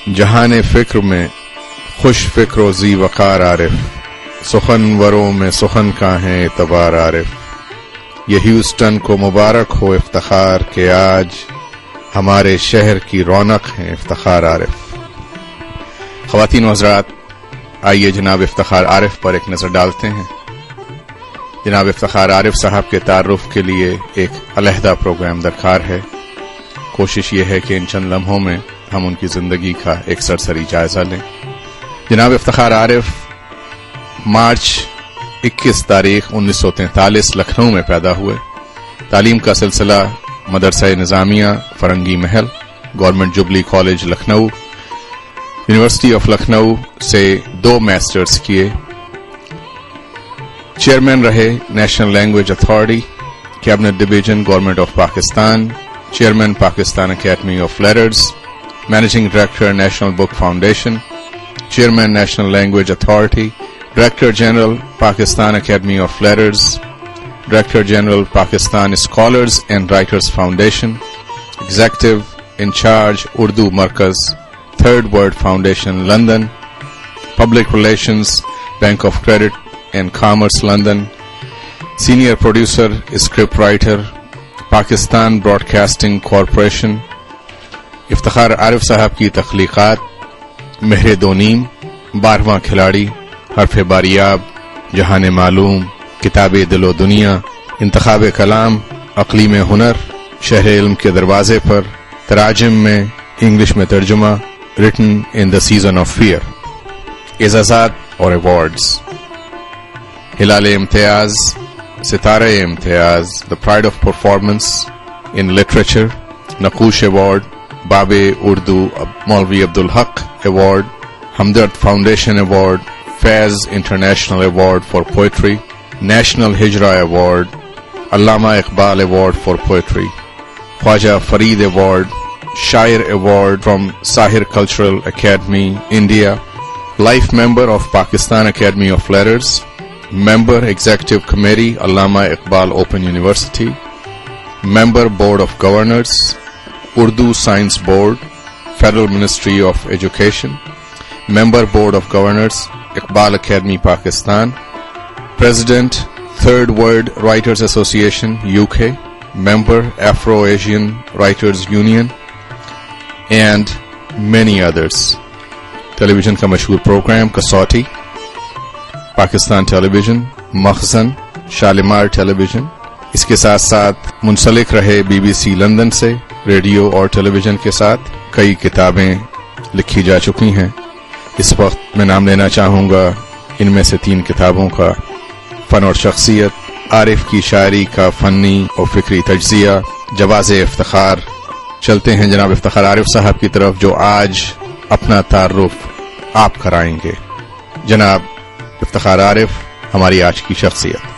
जहाने फिक्र में खुश फिक्रो जी वकार आरिफ, सुखनवरों में सुखन का है एतबार आरिफ। ये ह्यूस्टन को मुबारक हो इफ्तिखार के आज हमारे शहर की रौनक है इफ्तिखार आरिफ। ख़वातीन व हज़रात, आइए जनाब इफ्तिखार आरिफ पर एक नज़र डालते हैं। जनाब इफ्तिखार आरिफ साहब के तारुफ के लिए एक अलहदा प्रोग्राम दरकार है। कोशिश ये है कि इन चंद लम्हों में हम उनकी ज़िंदगी का एक सरसरी जायज़ा लें। जनाब इफ्तिखार आरिफ मार्च 21 तारीख 1943 लखनऊ में पैदा हुए। तालीम का सिलसिला मदरसा Nizamia Farangi Mahal, government jubilee college Lucknow, university of Lucknow से 2 मास्टर्स किए। चेयरमैन रहे national language authority, cabinet division, government of Pakistan, chairman Pakistan academy of letters, managing director national book foundation, chairman national language authority, director general Pakistan academy of letters, director general Pakistan scholars and writers foundation, executive in charge Urdu मरकज, third world foundation London, public relations bank of credit and commerce London, senior producer script writer Pakistan broadcasting corporation. Iftikhar Arif साहब की तख्लीकात महरे दो नीम, 12वां खिलाड़ी, हरफ बारियाब, जहान मालूम, किताब दिलो दुनिया, इंतखाब कलाम, अक़लीम हुनर, शहर इल्म के दरवाजे पर, तराजिम में इंग्लिश में तर्जुमा, written in the season of fear. एजाज़ात और awards: Hilal Imtiaz, Sitara Imtiaz, the pride of performance in literature, Nuqoosh award, Baba-e Urdu Maulvi Abdul Haq award, Hamdard foundation award, Faiz international award for poetry, national Hijra award, Allama Iqbal award for poetry, Khwaja Farid award, Shair award from Sahir cultural academy India, life member of Pakistan academy of letters, member executive committee Allama Iqbal Open University, member board of governors Urdu Science Board Federal Ministry of Education, member board of governors Iqbal Academy Pakistan, president Third World Writers Association UK, member Afro-Asian Writers Union and many others. Television का मशहूर programme कसौटी, Pakistan television, मखज़न, Shalimar television, इसके साथ साथ मुंसलिक रहे BBC London से radio और television के साथ। कई किताबें लिखी जा चुकी हैं। इस वक्त मैं नाम लेना चाहूँगा इनमें से 3 किताबों का: फ़न और शख्सियत, आरिफ की शायरी का फ़नी और फ़िक्री तज्ज़िया, जवाज़े इफ्तिखार। चलते हैं जनाब इफ्तिखार आरिफ साहब की तरफ, जो आज अपना तारुफ आप कराएंगे। जनाब इफ्तिखार आरिफ, हमारी आज की शख्सियत।